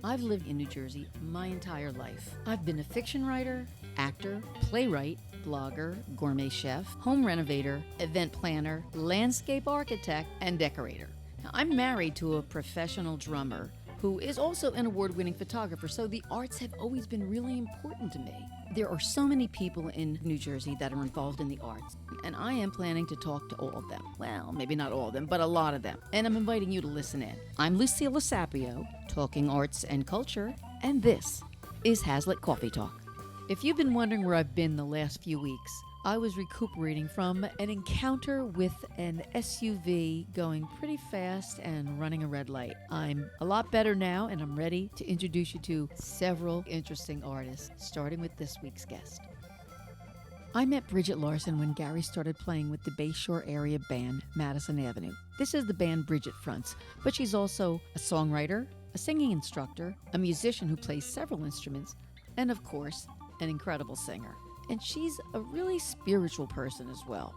I've lived in New Jersey my entire life. I've been a fiction writer, actor, playwright, blogger, gourmet chef, home renovator, event planner, landscape architect, and decorator. Now, I'm married to a professional drummer who is also an award-winning photographer, so the arts have always been really important to me. There are so many people in New Jersey that are involved in the arts, and I am planning to talk to all of them. Well, maybe not all of them, but a lot of them. And I'm inviting you to listen in. I'm Lucille Sapio, talking arts and culture, and this is Hazlitt Coffee Talk. If you've been wondering where I've been the last few weeks, I was recuperating from an encounter with an SUV going pretty fast and running a red light. I'm a lot better now, and I'm ready to introduce you to several interesting artists, starting with this week's guest. I met Bridget Larson when Gary started playing with the Bayshore area band Madison Avenue. This is the band Bridget fronts, but she's also a songwriter, a singing instructor, a musician who plays several instruments, and of course, an incredible singer. And she's a really spiritual person as well.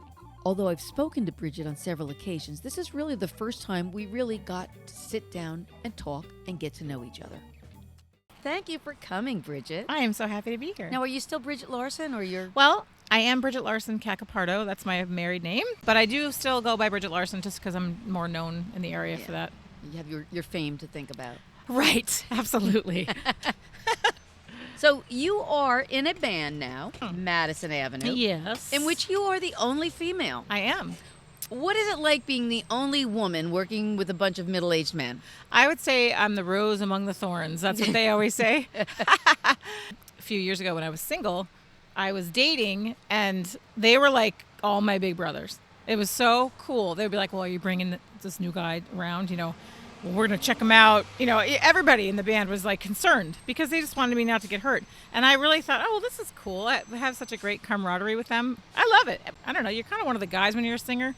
Although I've spoken to Bridget on several occasions, this is really the first time we really got to sit down and talk and get to know each other. Thank you for coming, Bridget. I am so happy to be here. Now, are you still Bridget Larson, or you're... Well, I am Bridget Larson Cacapardo. That's my married name. But I do still go by Bridget Larson just because I'm more known in the area for that. You have your fame to think about. Right. Absolutely. So you are in a band now, Madison Avenue. Yes. In which you are the only female. I am. What is it like being the only woman working with a bunch of middle-aged men? I would say I'm the rose among the thorns. That's what they always say. A few years ago when I was single, I was dating, and they were like all my big brothers. It was so cool. They would be like, well, are you bringing this new guy around, Well, we're going to check him out. Everybody in the band was like concerned because they just wanted me not to get hurt. And I really thought, oh, well, this is cool. I have such a great camaraderie with them. I love it. I don't know. You're kind of one of the guys when you're a singer.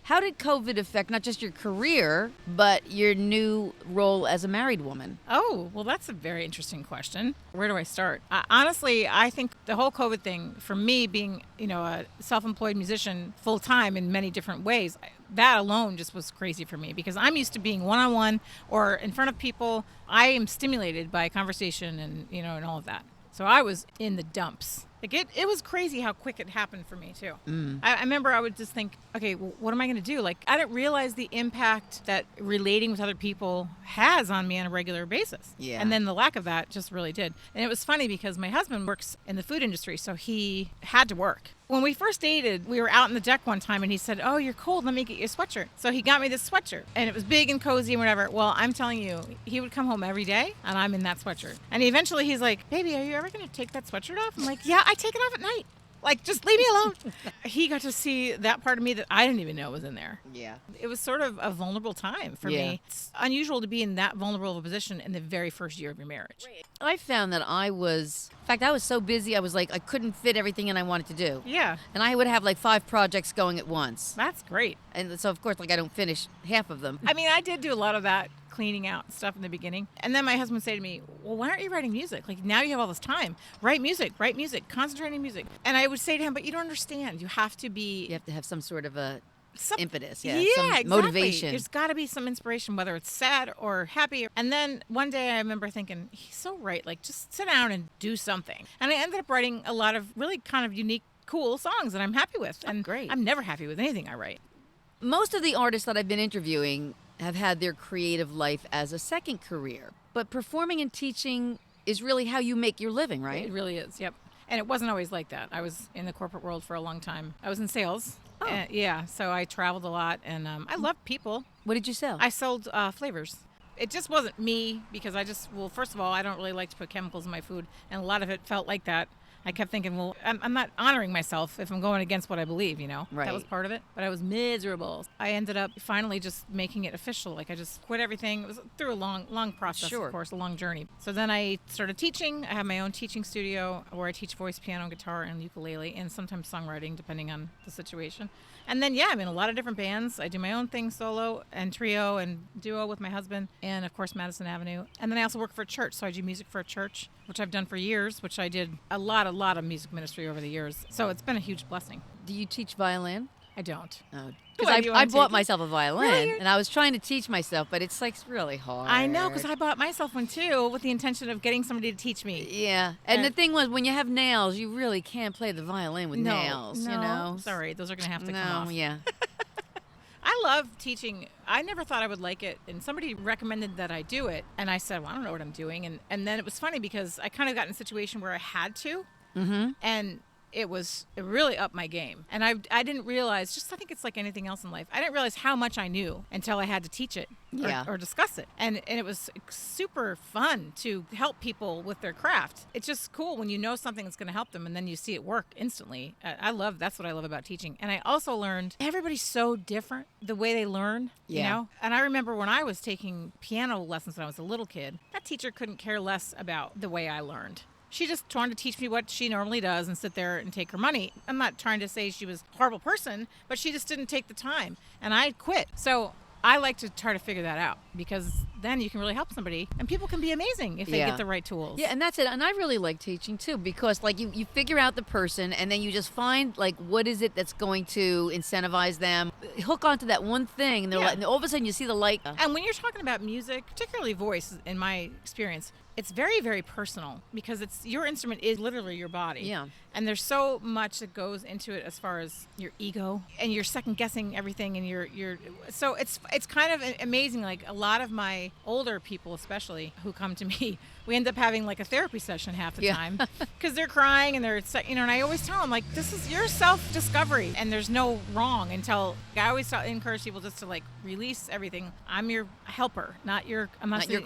How did COVID affect not just your career, but your new role as a married woman? Oh, well, that's a very interesting question. Where do I start? Honestly, I think the whole COVID thing, for me being, a self-employed musician full-time in many different ways, that alone just was crazy for me because I'm used to being one-on-one or in front of people. I am stimulated by conversation and all of that. So I was in the dumps. Like it was crazy how quick it happened for me too. I remember I would just think, okay, well, what am I going to do? Like I didn't realize the impact that relating with other people has on me on a regular basis. Yeah. And then the lack of that just really did. And it was funny because my husband works in the food industry, so he had to work. When we first dated, we were out in the deck one time and he said, oh, you're cold, let me get you a sweatshirt. So he got me this sweatshirt and it was big and cozy and whatever. Well, I'm telling you, he would come home every day and I'm in that sweatshirt. And eventually he's like, baby, are you ever going to take that sweatshirt off? I'm like, yeah, I take it off at night. Like, just leave me alone. He got to see that part of me that I didn't even know was in there. Yeah. It was sort of a vulnerable time for me. It's unusual to be in that vulnerable of a position in the very first year of your marriage. I found that I was so busy, I was like, I couldn't fit everything in I wanted to do. Yeah. And I would have like 5 projects going at once. That's great. And so, of course, I don't finish half of them. I mean, I did do a lot of that cleaning out stuff in the beginning. And then my husband would say to me, well, why aren't you writing music? Like, now you have all this time. Write music, concentrate on music. And I would say to him, but you don't understand. You have to have some sort of a impetus, some exactly. Motivation. There's got to be some inspiration, whether it's sad or happy. And then one day I remember thinking, he's so right. Like, just sit down and do something. And I ended up writing a lot of really kind of unique, cool songs that I'm happy with. And great. I'm never happy with anything I write. Most of the artists that I've been interviewing have had their creative life as a second career. But performing and teaching is really how you make your living, right? It really is, yep. And it wasn't always like that. I was in the corporate world for a long time. I was in sales. Oh. So I traveled a lot, and I loved people. What did you sell? I sold flavors. It just wasn't me because first of all, I don't really like to put chemicals in my food, and a lot of it felt like that. I kept thinking, well, I'm not honoring myself if I'm going against what I believe, Right. That was part of it. But I was miserable. I ended up finally just making it official. Like I just quit everything. It was through a long process, Sure. Of course, a long journey. So then I started teaching. I have my own teaching studio where I teach voice, piano, guitar, and ukulele, and sometimes songwriting, depending on the situation. And then, I'm in a lot of different bands. I do my own thing solo and trio and duo with my husband and, of course, Madison Avenue. And then I also work for a church. So I do music for a church, which I've done for years, which I did a lot of music ministry over the years. So it's been a huge blessing. Do you teach violin? I don't. Because Why, do you I wanna bought take it? myself a violin, Really? and I was trying to teach myself, but it's like really hard. I know, because I bought myself one too with the intention of getting somebody to teach me. Yeah, and the thing was, when you have nails, you really can't play the violin with No, nails. no, You know. sorry, those are going to have to come No, off. yeah. I love teaching. I never thought I would like it, and somebody recommended that I do it, and I said, well, I don't know what I'm doing, and then it was funny because I kind of got in a situation where I had to, and it really upped my game. And I didn't realize, just I think it's like anything else in life, I didn't realize how much I knew until I had to teach it or discuss it. And it was super fun to help people with their craft. It's just cool when you know something that's going to help them and then you see it work instantly. That's what I love about teaching. And I also learned everybody's so different the way they learn, you know? And I remember when I was taking piano lessons when I was a little kid, that teacher couldn't care less about the way I learned. She just wanted to teach me what she normally does and sit there and take her money. I'm not trying to say she was a horrible person, but she just didn't take the time. And I quit. So I like to try to figure that out, because then you can really help somebody, and people can be amazing if they get the right tools. Yeah, and that's it. And I really like teaching too, because like you figure out the person, and then you just find like what is it that's going to incentivize them, hook onto that one thing, and they're like, and all of a sudden you see the light. And when you're talking about music, particularly voice, in my experience, it's very, very personal, because your instrument is literally your body. Yeah. And there's so much that goes into it as far as your ego, and you're second guessing everything, and so it's kind of amazing. Like a lot of my older people, especially, who come to me, we end up having like a therapy session half the time, because they're crying and they're, and I always tell them, like, this is your self-discovery, and there's no wrong until, I always encourage people just to like release everything. I'm your helper, not your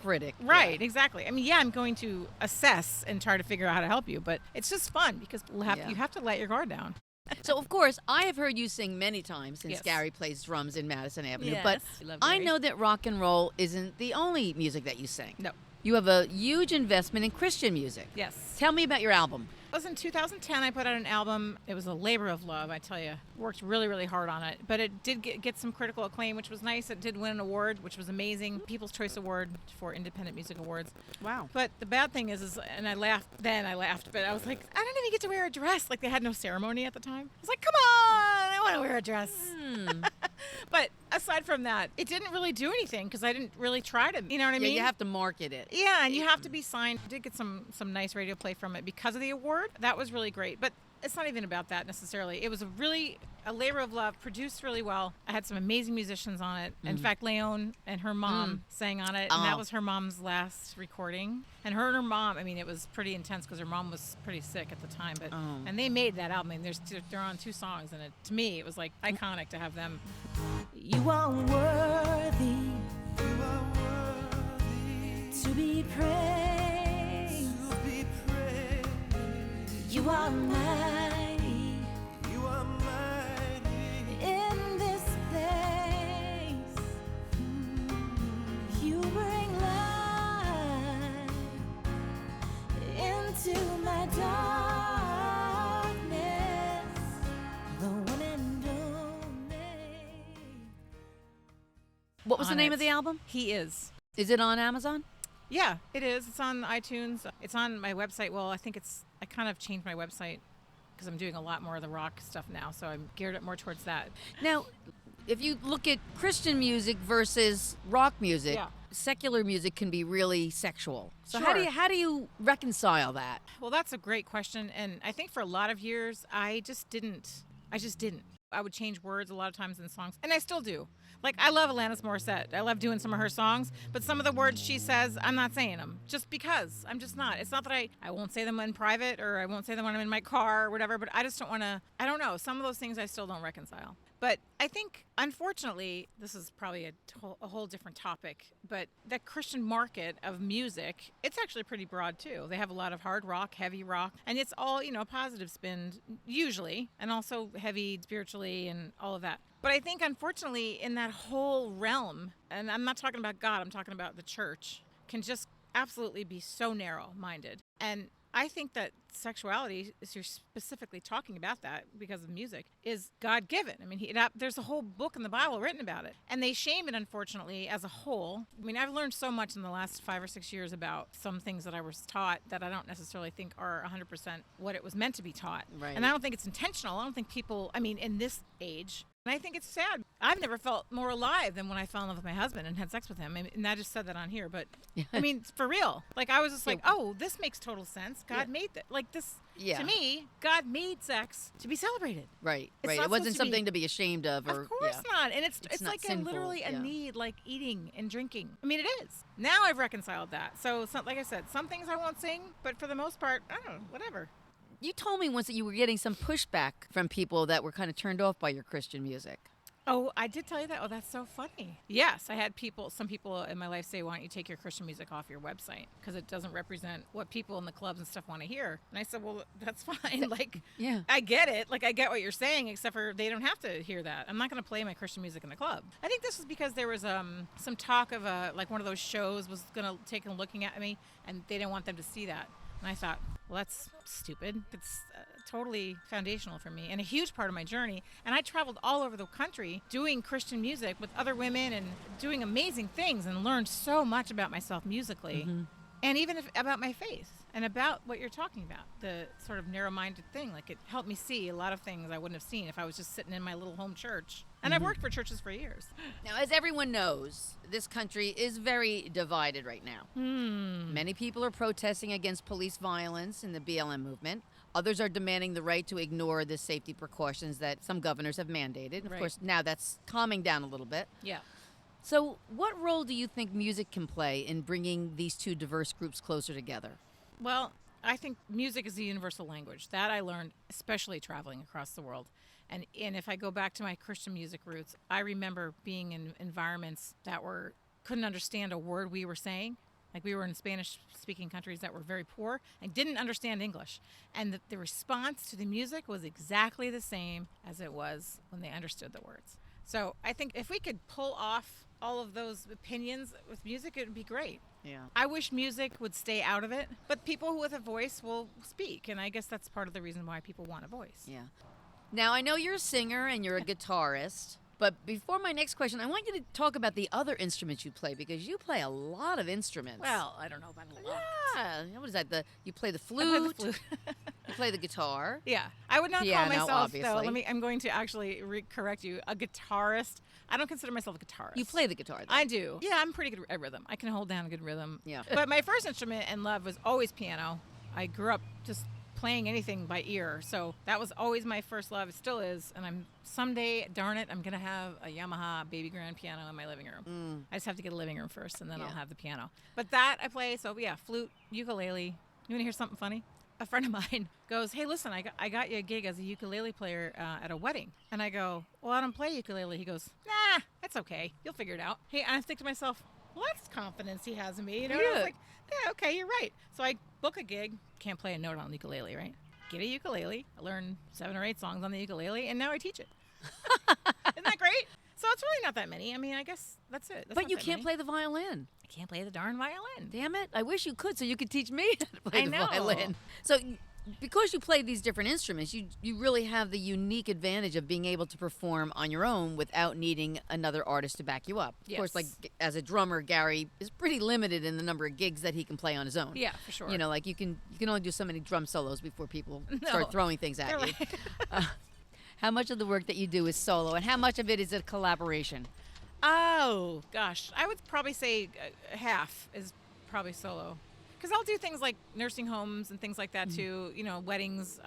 critic. Right, exactly. I mean, I'm going to assess and try to figure out how to help you, but it's just fun because you have to let your guard down. So, of course, I have heard you sing many times since Gary plays drums in Madison Avenue, Yes, but love I Gary. know that rock and roll isn't the only music that you sing. No. You have a huge investment in Christian music. Yes. Tell me about your album. It was in 2010 I put out an album. It was a labor of love, I tell you. Worked really, really hard on it. But it did get some critical acclaim, which was nice. It did win an award, which was amazing. People's Choice Award for Independent Music Awards. Wow. But the bad thing is and I laughed, but I was like, I don't even get to wear a dress. Like, they had no ceremony at the time. I was like, come on, I want to wear a dress. But aside from that, it didn't really do anything, because I didn't really try to, you know what I mean? You have to market it. Yeah, and you have to be signed. I did get some nice radio play from it because of the award. That was really great. But it's not even about that necessarily. It was a labor of love, produced really well. I had some amazing musicians on it. In fact, Leon and her mom sang on it, and that was her mom's last recording. And her mom, I mean, it was pretty intense because her mom was pretty sick at the time. But and they made that album. I mean, they're on 2 songs, and to me, it was like iconic to have them. You are worthy to be praised. You are mighty. In this place, you bring light into my darkness, the one and only. What was the name of the album? He Is. Is it on Amazon? Yeah, it is. It's on iTunes. It's on my website. Well, I kind of changed my website because I'm doing a lot more of the rock stuff now, so I'm geared up more towards that. Now, if you look at Christian music versus rock music, secular music can be really sexual. So Sure. how do you reconcile that? Well, that's a great question, and I think for a lot of years, I just didn't. I would change words a lot of times in songs, and I still do. Like, I love Alanis Morissette. I love doing some of her songs, but some of the words she says, I'm not saying them, just because. I'm just not. It's not that I won't say them in private, or I won't say them when I'm in my car or whatever, but I just don't want to, I don't know. Some of those things I still don't reconcile. But I think, unfortunately, this is probably a whole different topic, but the Christian market of music, it's actually pretty broad too. They have a lot of hard rock, heavy rock, and it's all, positive spin usually, and also heavy spiritually and all of that. But I think, unfortunately, in that whole realm, and I'm not talking about God, I'm talking about the church, can just absolutely be so narrow-minded. And I think that sexuality, as you're specifically talking about that because of music, is God-given. I mean, there's a whole book in the Bible written about it. And they shame it, unfortunately, as a whole. I mean, I've learned so much in the last 5 or 6 years about some things that I was taught that I don't necessarily think are 100% what it was meant to be taught. Right. And I don't think it's intentional. I don't think people, in this age, And I think it's sad. I've never felt more alive than when I fell in love with my husband and had sex with him. And I just said that on here. But, I mean, for real. Like, I was just like, oh, this makes total sense. God made that. Like, this, to me, God made sex to be celebrated. Right. It wasn't something to be ashamed of. Of course not. And it's like literally a need, like eating and drinking. I mean, it is. Now I've reconciled that. So, like I said, some things I won't sing. But for the most part, I don't know, whatever. You told me once that you were getting some pushback from people that were kind of turned off by your Christian music. Oh, I did tell you that? Oh, that's so funny. Yes, I had some people in my life say, why don't you take your Christian music off your website? Because it doesn't represent what people in the clubs and stuff want to hear. And I said, well, that's fine. Like, I get it. Like, I get what you're saying, except for they don't have to hear that. I'm not going to play my Christian music in the club. I think this was because there was some talk of like one of those shows was going to take them looking at me, and they didn't want them to see that. And I thought, well, that's stupid. It's totally foundational for me and a huge part of my journey. And I traveled all over the country doing Christian music with other women and doing amazing things and learned so much about myself musically and even about my faith and about what you're talking about, the sort of narrow-minded thing. Like, it helped me see a lot of things I wouldn't have seen if I was just sitting in my little home church. And I've worked for churches for years. Now, as everyone knows, this country is very divided right now. Many people are protesting against police violence in the BLM movement. Others are demanding the right to ignore the safety precautions that some governors have mandated. Of course, now that's calming down a little bit. Yeah. So what role do you think music can play in bringing these two diverse groups closer together? Well, I think music is the universal language. That I learned, especially traveling across the world. And if I go back to my Christian music roots, I remember being in environments that couldn't understand a word we were saying. Like, we were in Spanish-speaking countries that were very poor and didn't understand English. And the response to the music was exactly the same as it was when they understood the words. So I think if we could pull off all of those opinions with music, it would be great. Yeah. I wish music would stay out of it, but people with a voice will speak. And I guess that's part of the reason why people want a voice. Yeah. Now, I know you're a singer and you're a guitarist. But before my next question, I want you to talk about the other instruments you play, because you play a lot of instruments. Well, I don't know about a lot. Yeah. What is that? You play the flute. I play the flute. You play the guitar. Yeah. I would not Piano, call myself, obviously. though, I'm going to actually correct you, a guitarist. I don't consider myself a guitarist. You play the guitar, though. I do. Yeah, I'm pretty good at rhythm. I can hold down a good rhythm. Yeah. But my first instrument in love was always piano. I grew up just playing anything by ear, so that was always my first love. It still is, and someday, darn it, I'm gonna have a Yamaha baby grand piano in my living room. I just have to get a living room first, and then I'll have the piano. But that I play. So yeah, flute, ukulele. You want to hear something funny? A friend of mine goes, "Hey, listen, I got you a gig as a ukulele player at a wedding," and I go, "Well, I don't play ukulele." He goes, "Nah, that's okay. You'll figure it out." Hey, and I think to myself, well, that's confidence he has in me. You know, and I was like, yeah, okay, you're right. So I book a gig. Can't play a note on the ukulele, right? Get a ukulele. I learned 7 or 8 songs on the ukulele, and now I teach it. Isn't that great? So it's really not that many. I mean, I guess that's it. But you can't play the violin. I can't play the darn violin. Damn it. I wish you could, so you could teach me how to play the know. violin. So because you play these different instruments, you really have the unique advantage of being able to perform on your own without needing another artist to back you up. Of course, like as a drummer, Gary is pretty limited in the number of gigs that he can play on his own. Yeah, for sure. You know, like you can only do so many drum solos before people start throwing things at you. How much of the work that you do is solo, and how much of it is a collaboration? Oh, gosh. I would probably say half is probably solo. Because I'll do things like nursing homes and things like that too, you know, weddings,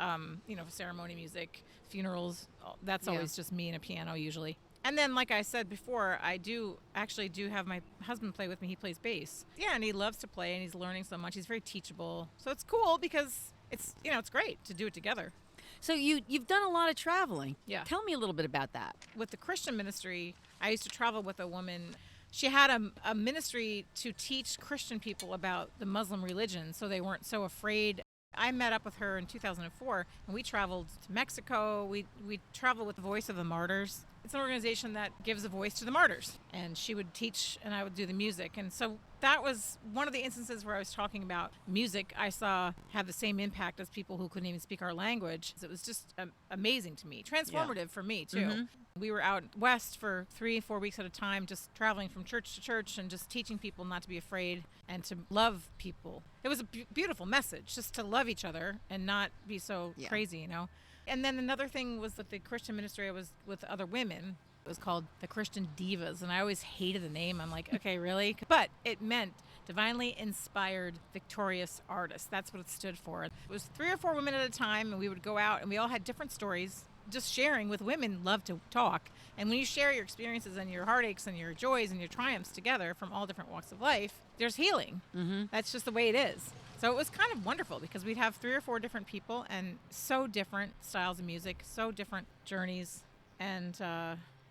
ceremony music, funerals. That's always just me and a piano usually. And then, like I said before, I do have my husband play with me. He plays bass. Yeah, and he loves to play, and he's learning so much. He's very teachable. So it's cool because it's great to do it together. So you've done a lot of traveling. Yeah. Tell me a little bit about that. With the Christian ministry, I used to travel with a woman. She had a ministry to teach Christian people about the Muslim religion so they weren't so afraid. I met up with her in 2004, and we traveled to Mexico. We traveled with the Voice of the Martyrs. It's an organization that gives a voice to the martyrs. And she would teach, and I would do the music. And so that was one of the instances where I was talking about music I saw have the same impact as people who couldn't even speak our language. It was just amazing to me, transformative for me, too. Mm-hmm. We were out west for 3-4 weeks at a time, just traveling from church to church and just teaching people not to be afraid and to love people. It was a beautiful message, just to love each other and not be so crazy, you know. And then another thing was that the Christian ministry I was with other women. It was called the Christian Divas, and I always hated the name. I'm like, okay, really? But it meant divinely inspired, victorious artists. That's what it stood for. It was 3 or 4 women at a time, and we would go out, and we all had different stories. Just sharing with women love to talk. And when you share your experiences and your heartaches and your joys and your triumphs together from all different walks of life, there's healing. Mm-hmm. That's just the way it is. So it was kind of wonderful because we'd have 3 or 4 different people and so different styles of music, so different journeys. And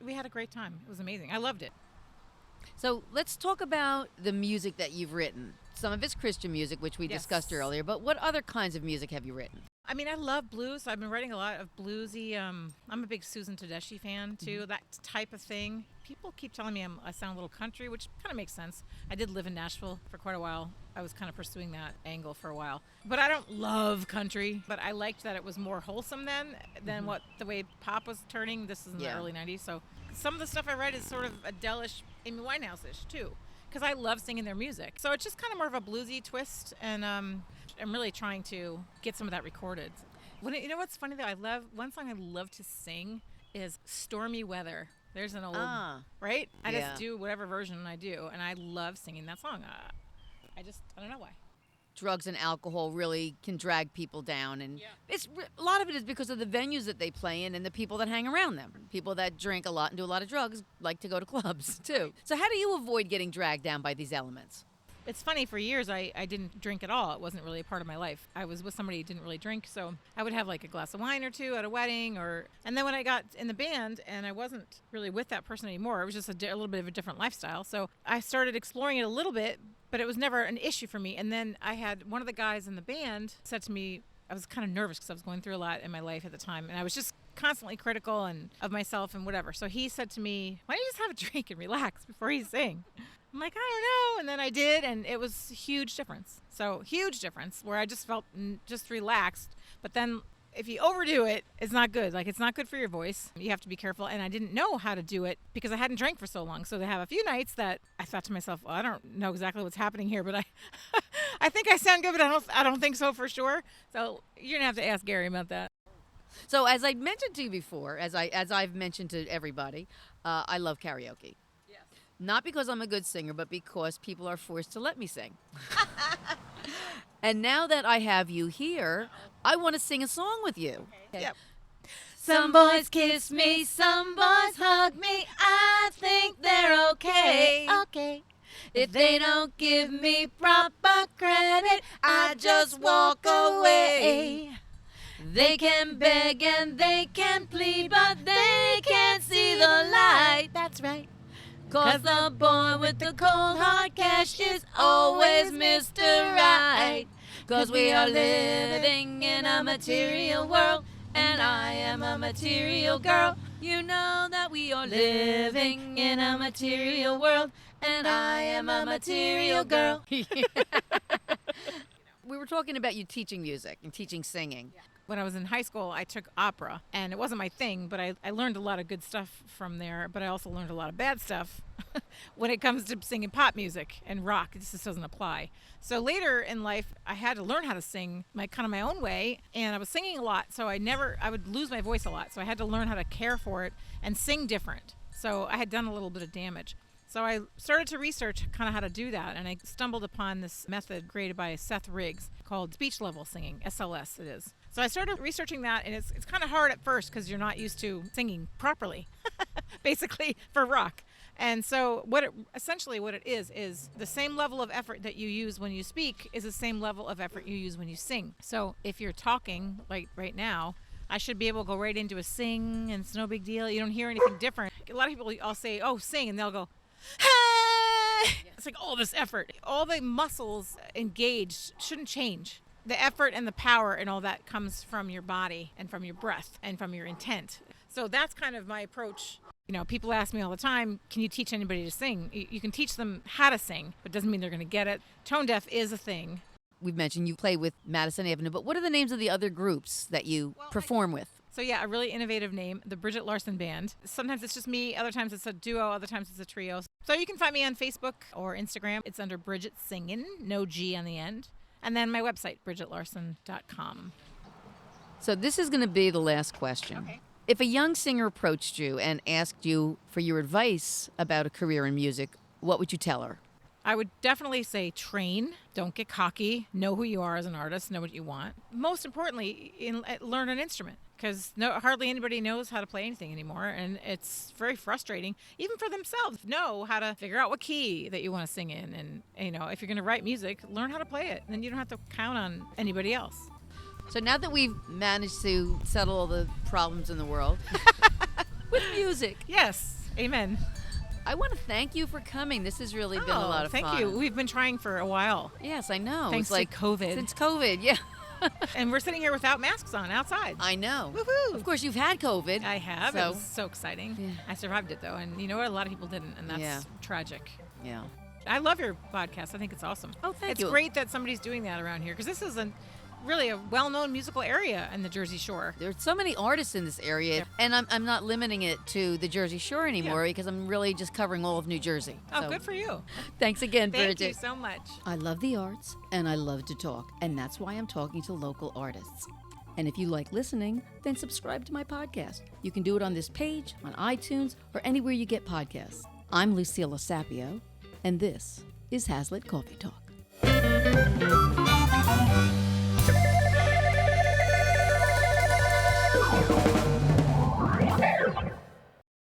we had a great time. It was amazing. I loved it. So let's talk about the music that you've written. Some of it's Christian music, which we discussed earlier, but what other kinds of music have you written? I mean, I love blues. I've been writing a lot of bluesy. I'm a big Susan Tedeschi fan, too, that type of thing. People keep telling me I sound a little country, which kind of makes sense. I did live in Nashville for quite a while. I was kind of pursuing that angle for a while. But I don't love country, but I liked that it was more wholesome then than what the way pop was turning. This is in the early 90s, so some of the stuff I write is sort of Adele-ish, Amy Winehouse-ish, too, because I love singing their music. So it's just kind of more of a bluesy twist, and I'm really trying to get some of that recorded. You know what's funny, though? One song I love to sing is Stormy Weather. There's an old, right? I just do whatever version I do, and I love singing that song. I don't know why. Drugs and alcohol really can drag people down, and it's a lot of it is because of the venues that they play in and the people that hang around them. People that drink a lot and do a lot of drugs like to go to clubs too. So how do you avoid getting dragged down by these elements? It's funny, for years I didn't drink at all. It wasn't really a part of my life. I was with somebody who didn't really drink, so I would have like a glass of wine or two at a wedding, and then when I got in the band and I wasn't really with that person anymore, it was just a little bit of a different lifestyle. So I started exploring it a little bit, but it was never an issue for me. And then I had one of the guys in the band said to me, I was kind of nervous because I was going through a lot in my life at the time, and I was just constantly critical and of myself and whatever. So he said to me, why don't you just have a drink and relax before you sing? I'm like, I don't know. And then I did, and it was a huge difference. So huge difference where I just felt just relaxed. But then if you overdo it, it's not good. Like, it's not good for your voice. You have to be careful. And I didn't know how to do it because I hadn't drank for so long. So they have a few nights that I thought to myself, well, I don't know exactly what's happening here, but I think I sound good, but I don't think so for sure. So you're gonna have to ask Gary about that. So as I mentioned to you before, as I've mentioned to everybody, I love karaoke. Not because I'm a good singer, but because people are forced to let me sing. And now that I have you here, I want to sing a song with you. Okay. Yep. Some boys kiss me, some boys hug me. I think they're okay. Okay. If they don't give me proper credit, I just walk away. They can beg and they can plead, but they can't see the light. That's right. 'Cause the boy with the cold hard cash is always Mr. Right. 'Cause we are living in a material world, and I am a material girl. You know that we are living in a material world, and I am a material girl. We were talking about you teaching music and teaching singing. When I was in high school, I took opera, and it wasn't my thing, but I learned a lot of good stuff from there, but I also learned a lot of bad stuff when it comes to singing pop music and rock. This just doesn't apply. So later in life, I had to learn how to sing my own way, and I was singing a lot, so I would lose my voice a lot, so I had to learn how to care for it and sing different. So I had done a little bit of damage. So I started to research kind of how to do that, and I stumbled upon this method created by Seth Riggs called speech level singing, SLS it is. So I started researching that, and it's kind of hard at first because you're not used to singing properly, basically, for rock. And so essentially what it is the same level of effort that you use when you speak is the same level of effort you use when you sing. So if you're talking, like right now, I should be able to go right into a sing, and it's no big deal. You don't hear anything different. A lot of people, I'll say, oh, sing, and they'll go, hey! It's like all this effort. All the muscles engaged shouldn't change. The effort and the power and all that comes from your body and from your breath and from your intent. So that's kind of my approach. You know, people ask me all the time, can you teach anybody to sing? You can teach them how to sing, but it doesn't mean they're going to get it. Tone deaf is a thing. We've mentioned you play with Madison Avenue, but what are the names of the other groups that you perform with? So yeah, a really innovative name, the Bridget Larson Band. Sometimes it's just me, other times it's a duo, other times it's a trio. So you can find me on Facebook or Instagram. It's under Bridget Singin', no G on the end. And then my website, bridgetlarson.com. So this is going to be the last question. Okay. If a young singer approached you and asked you for your advice about a career in music, what would you tell her? I would definitely say train. Don't get cocky. Know who you are as an artist. Know what you want. Most importantly, learn an instrument, because hardly anybody knows how to play anything anymore, and it's very frustrating, even for themselves. Know how to figure out what key that you want to sing in, and if you're going to write music, learn how to play it, and then you don't have to count on anybody else. So now that we've managed to settle all the problems in the world with music, Yes, amen. I want to thank you for coming. This has really been a lot of fun. Thank you. We've been trying for a while. Yes, I know. Thanks it's like to COVID. Since COVID, yeah. And we're sitting here without masks on outside. I know. Woohoo! Of course, you've had COVID. I have. So, It was so exciting. Yeah. I survived it, though. And you know what? A lot of people didn't, and that's Yeah. tragic. yeah. I love your podcast. I think it's awesome. Oh, thank you. you. It's great that somebody's doing that around here, because this is really a well-known musical area in the Jersey Shore. There's so many artists in this area, Yeah. and I'm not limiting it to the Jersey Shore anymore because I'm really just covering all of New Jersey. Oh, So, good for you. Thanks again, Thank Bridget. you so much. I love the arts and I love to talk, and that's why I'm talking to local artists. And if you like listening, then subscribe to my podcast. You can do it on this page, on iTunes, or anywhere you get podcasts. I'm Lucilla Sapio, and this is Hazlitt Coffee Talk.